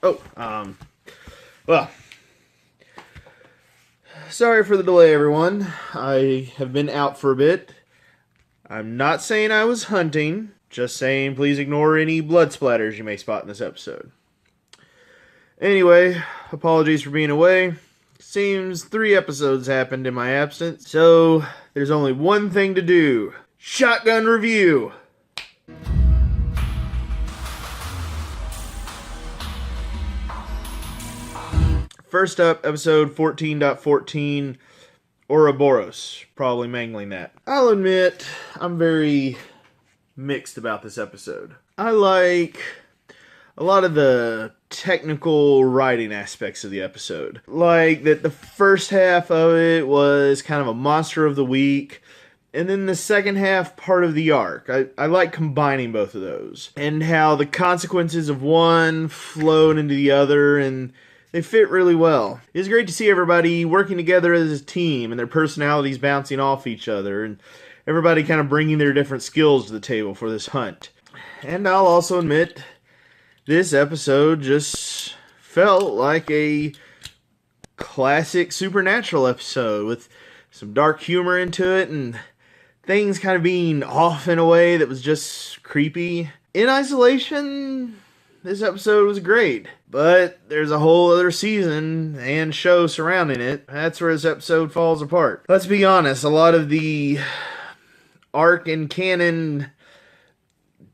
Oh, well, sorry for the delay, everyone. I have been out for a bit. I'm not saying I was hunting, just saying please ignore any blood splatters you may spot in this episode. Anyway, apologies for being away. Seems 3 episodes happened in my absence, so there's only one thing to do. Shotgun review! First up, episode 14.14, Ouroboros. Probably mangling that. I'll admit, I'm very mixed about this episode. I like a lot of the technical writing aspects of the episode. Like that the first half of it was kind of a monster of the week, and then the second half part of the arc. I like combining both of those. And how the consequences of one flowed into the other, and they fit really well. It's great to see everybody working together as a team and their personalities bouncing off each other and everybody kind of bringing their different skills to the table for this hunt. And I'll also admit, this episode just felt like a classic Supernatural episode with some dark humor into it and things kind of being off in a way that was just creepy. In isolation, this episode was great, but there's a whole other season and show surrounding it. That's where this episode falls apart. Let's be honest, a lot of the arc and canon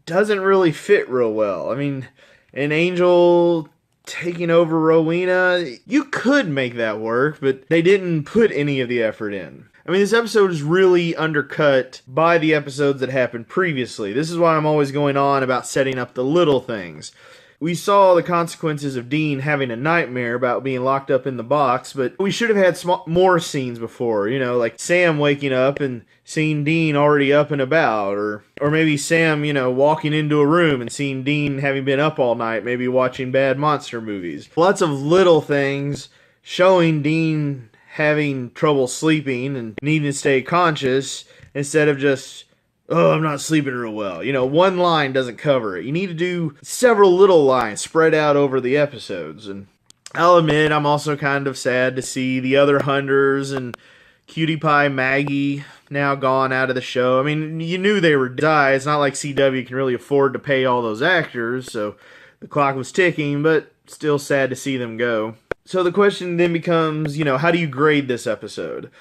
doesn't really fit real well. I mean, an angel taking over Rowena, you could make that work, but they didn't put any of the effort in. I mean, this episode is really undercut by the episodes that happened previously. This is why I'm always going on about setting up the little things. We saw the consequences of Dean having a nightmare about being locked up in the box, but we should have had more scenes before, like Sam waking up and seeing Dean already up and about, or maybe Sam, walking into a room and seeing Dean having been up all night, maybe watching bad monster movies. Lots of little things showing Dean having trouble sleeping and needing to stay conscious instead of just, oh, I'm not sleeping real well. One line doesn't cover it. You need to do several little lines spread out over the episodes. And I'll admit, I'm also kind of sad to see the other hunters and Cutie Pie Maggie now gone out of the show. I mean, you knew they were die. It's not like CW can really afford to pay all those actors, so the clock was ticking, but still sad to see them go. So the question then becomes, how do you grade this episode?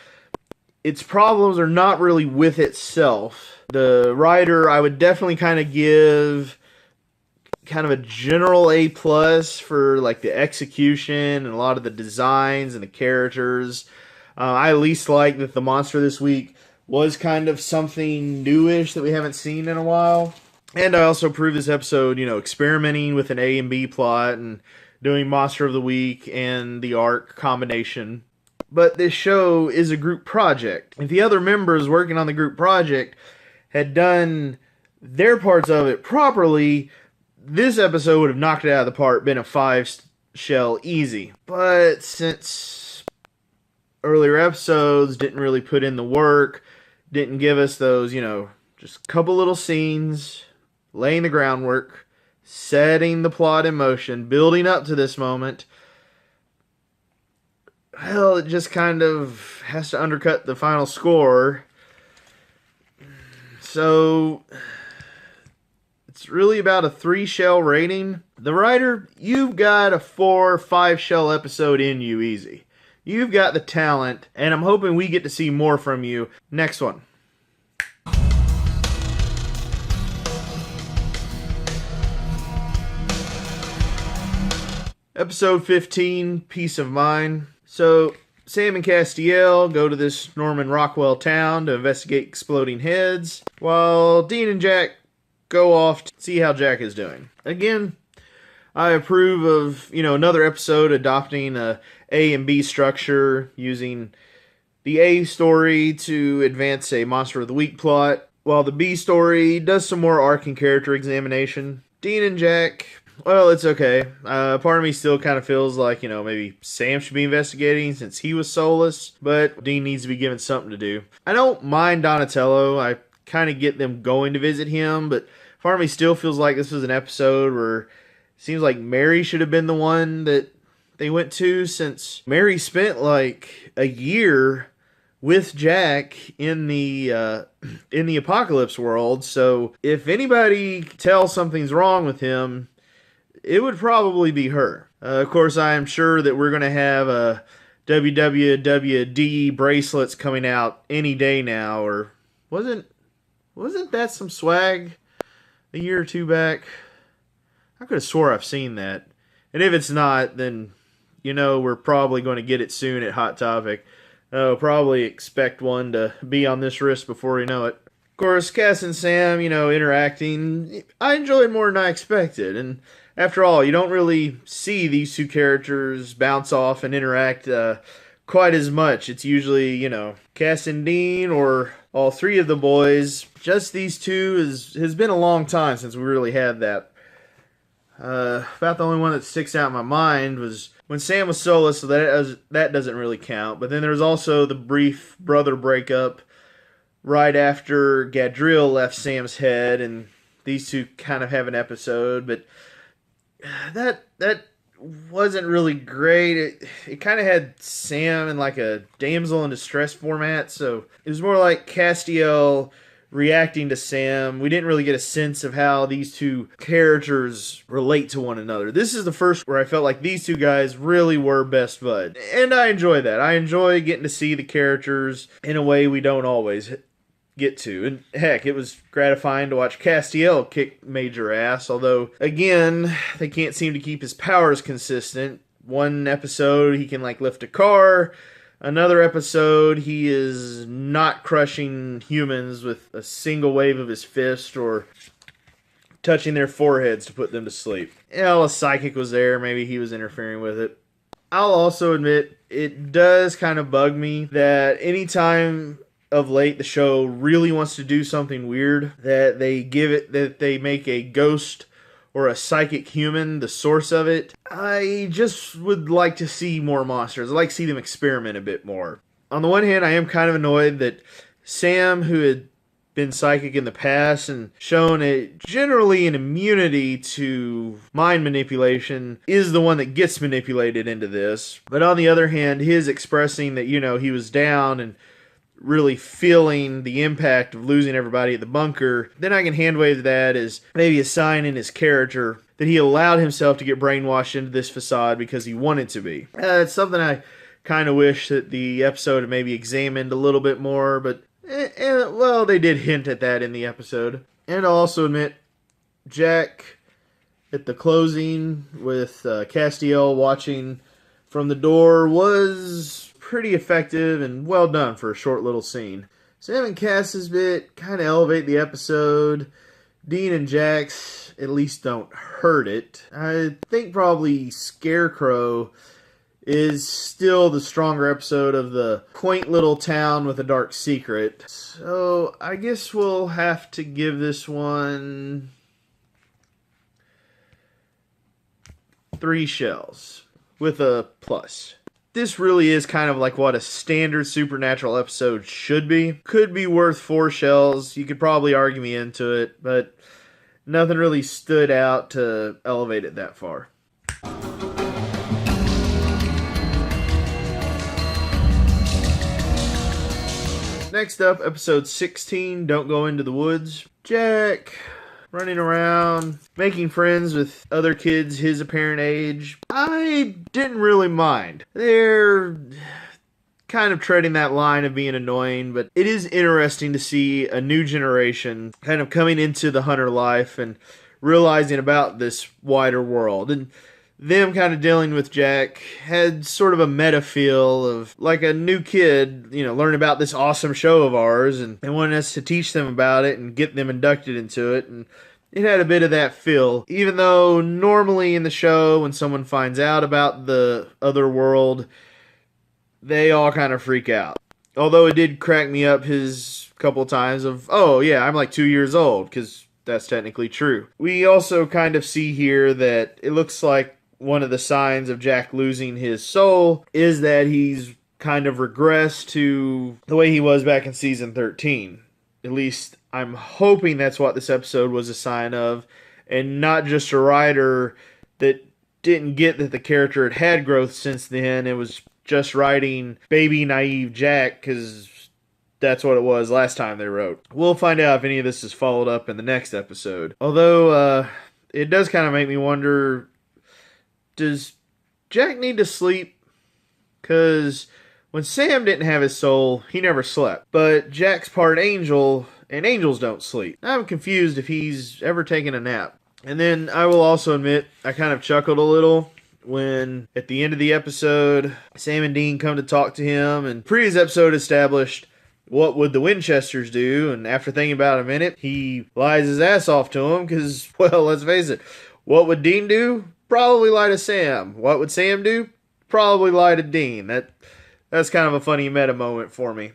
Its problems are not really with itself. The writer, I would definitely kind of give kind of a general A+ for like the execution and a lot of the designs and the characters. I at least like that the monster this week was kind of something newish that we haven't seen in a while. And I also approve this episode, experimenting with an A and B plot and doing Monster of the Week and the arc combination. But this show is a group project. If the other members working on the group project had done their parts of it properly, this episode would have knocked it out of the park, been a 5 shell easy. But since earlier episodes didn't really put in the work, didn't give us those, just a couple little scenes, laying the groundwork, setting the plot in motion, building up to this moment, well, it just kind of has to undercut the final score. So it's really about a 3 shell rating. The writer, you've got a 4 or 5 shell episode in you easy. You've got the talent, and I'm hoping we get to see more from you. Next one. Episode 15, Peace of Mind. So, Sam and Castiel go to this Norman Rockwell town to investigate exploding heads, while Dean and Jack go off to see how Jack is doing. Again, I approve of, another episode adopting a A and B structure, using the A story to advance a Monster of the Week plot, while the B story does some more arc and character examination. Dean and Jack, well, it's okay. Part of me still kind of feels like, maybe Sam should be investigating since he was soulless, but Dean needs to be given something to do. I don't mind Donatello. I kind of get them going to visit him, but part of me still feels like this was an episode where Seems like Mary should have been the one that they went to, since Mary spent like a year with Jack in the apocalypse world. So if anybody tells something's wrong with him, it would probably be her. Of course, I am sure that we're going to have WWWD bracelets coming out any day now. Or wasn't that some swag a year or two back? I could have swore I've seen that. And if it's not, then we're probably going to get it soon at Hot Topic. Probably expect one to be on this wrist before we know it. Of course, Cass and Sam, interacting, I enjoyed more than I expected. And after all, you don't really see these two characters bounce off and interact quite as much. It's usually, Cass and Dean or all three of the boys. Just these two has been a long time since we really had that. About the only one that sticks out in my mind was when Sam was solo, so that doesn't really count. But then there's also the brief brother breakup right after Gadriel left Sam's head, and these two kind of have an episode. But that wasn't really great. It kind of had Sam in like a damsel in distress format, so it was more like Castiel reacting to Sam. We didn't really get a sense of how these two characters relate to one another. This is the first where I felt like these two guys really were best buds. And I enjoy that. I enjoy getting to see the characters in a way we don't always get to. And heck, it was gratifying to watch Castiel kick major ass, although, again, they can't seem to keep his powers consistent. One episode, he can lift a car. Another episode, he is not crushing humans with a single wave of his fist or touching their foreheads to put them to sleep. A psychic was there. Maybe he was interfering with it. I'll also admit, it does kind of bug me that anytime of late the show really wants to do something weird, that they make a ghost or a psychic human the source of it. I just would like to see more monsters. I'd like to see them experiment a bit more. On the one hand, I am kind of annoyed that Sam, who had been psychic in the past and shown generally an immunity to mind manipulation, is the one that gets manipulated into this. But on the other hand, his expressing that, he was down and really feeling the impact of losing everybody at the bunker, then I can handwave that as maybe a sign in his character that he allowed himself to get brainwashed into this facade because he wanted to be. It's something I kind of wish that the episode had maybe examined a little bit more, but they did hint at that in the episode. And I'll also admit, Jack at the closing with Castiel watching from the door was pretty effective and well done for a short little scene. Sam and Cass's bit kind of elevate the episode. Dean and Jack's at least don't hurt it. I think probably Scarecrow is still the stronger episode of the quaint little town with a dark secret. So I guess we'll have to give this one 3 shells with a plus. This really is kind of like what a standard Supernatural episode should be. Could be worth 4 shells. You could probably argue me into it, but nothing really stood out to elevate it that far. Next up, episode 16, Don't Go Into the Woods. Jack running around, making friends with other kids his apparent age. I didn't really mind. They're kind of treading that line of being annoying, but it is interesting to see a new generation kind of coming into the hunter life and realizing about this wider world. And them kind of dealing with Jack had sort of a meta feel of like a new kid, learn about this awesome show of ours, and they wanted us to teach them about it and get them inducted into it, and it had a bit of that feel. Even though normally in the show, when someone finds out about the other world, they all kind of freak out. Although it did crack me up his couple times of, oh yeah, I'm like 2 years old, because that's technically true. We also kind of see here that it looks like one of the signs of Jack losing his soul is that he's kind of regressed to the way he was back in season 13. At least I'm hoping that's what this episode was a sign of, and not just a writer that didn't get that the character had had growth since then. It was just writing baby naive Jack because that's what it was last time they wrote. We'll find out if any of this is followed up in the next episode. Although, it does kind of make me wonder, does Jack need to sleep? Because when Sam didn't have his soul, he never slept. But Jack's part angel, and angels don't sleep. I'm confused if he's ever taken a nap. And then I will also admit, I kind of chuckled a little when, at the end of the episode, Sam and Dean come to talk to him, and previous episode established what would the Winchesters do, and after thinking about it a minute, he lies his ass off to him, because, well, let's face it, what would Dean do? Probably lie to Sam. What would Sam do? Probably lie to Dean. That's kind of a funny meta moment for me.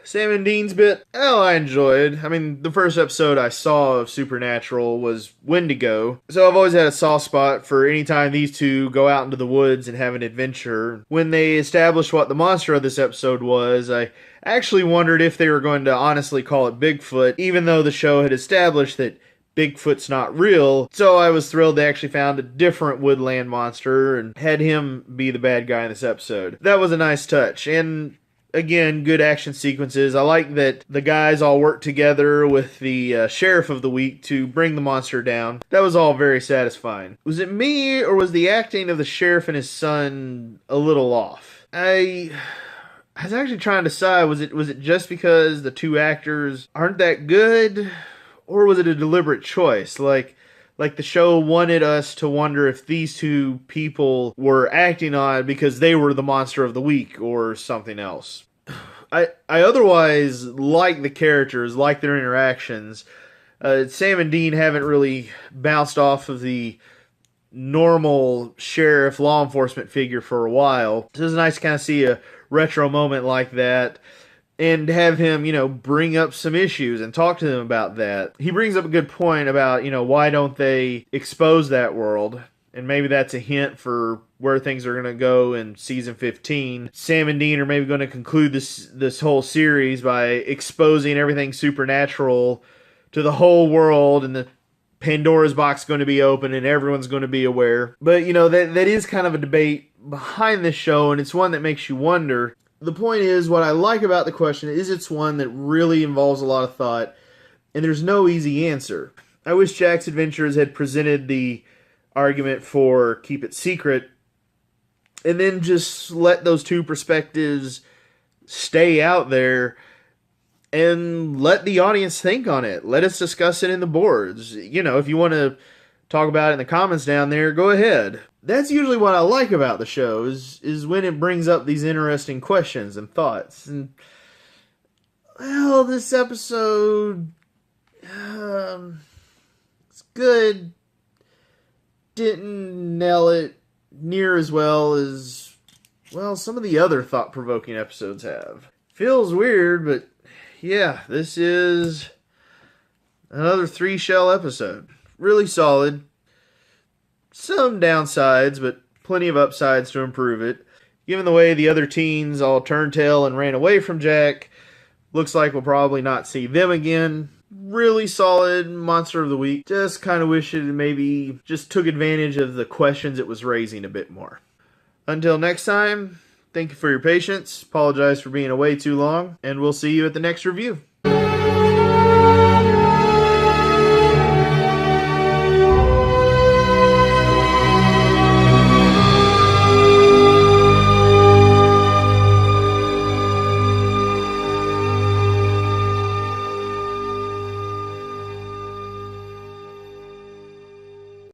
Sam and Dean's bit, oh, I enjoyed. I mean, the first episode I saw of Supernatural was Wendigo, so I've always had a soft spot for any time these two go out into the woods and have an adventure. When they established what the monster of this episode was, I actually wondered if they were going to honestly call it Bigfoot, even though the show had established that Bigfoot's not real, so I was thrilled they actually found a different woodland monster and had him be the bad guy in this episode. That was a nice touch, and again, good action sequences. I like that the guys all worked together with the sheriff of the week to bring the monster down. That was all very satisfying. Was it me, or was the acting of the sheriff and his son a little off? I was actually trying to decide, was it just because the two actors aren't that good? Or was it a deliberate choice? Like the show wanted us to wonder if these two people were acting odd because they were the monster of the week or something else. I otherwise like the characters, like their interactions. Sam and Dean haven't really bounced off of the normal sheriff law enforcement figure for a while. So it's nice to kind of see a retro moment like that. And have him, bring up some issues and talk to them about that. He brings up a good point about, why don't they expose that world? And maybe that's a hint for where things are going to go in season 15. Sam and Dean are maybe going to conclude this whole series by exposing everything supernatural to the whole world, and the Pandora's box is going to be open and everyone's going to be aware. But, that is kind of a debate behind this show, and it's one that makes you wonder. The point is, what I like about the question is it's one that really involves a lot of thought, and there's no easy answer. I wish Jack's Adventures had presented the argument for keep it secret, and then just let those two perspectives stay out there, and let the audience think on it. Let us discuss it in the boards. If you want to talk about it in the comments down there, go ahead. That's usually what I like about the show, is when it brings up these interesting questions and thoughts. And, well, this episode, it's good. Didn't nail it near as well as, well, some of the other thought-provoking episodes have. Feels weird, but yeah, this is another 3-shell episode. Really solid. Some downsides, but plenty of upsides to improve it. Given the way the other teens all turned tail and ran away from Jack, looks like we'll probably not see them again. Really solid monster of the week. Just kind of wish it maybe just took advantage of the questions it was raising a bit more. Until next time, thank you for your patience. Apologize for being away too long, and we'll see you at the next review.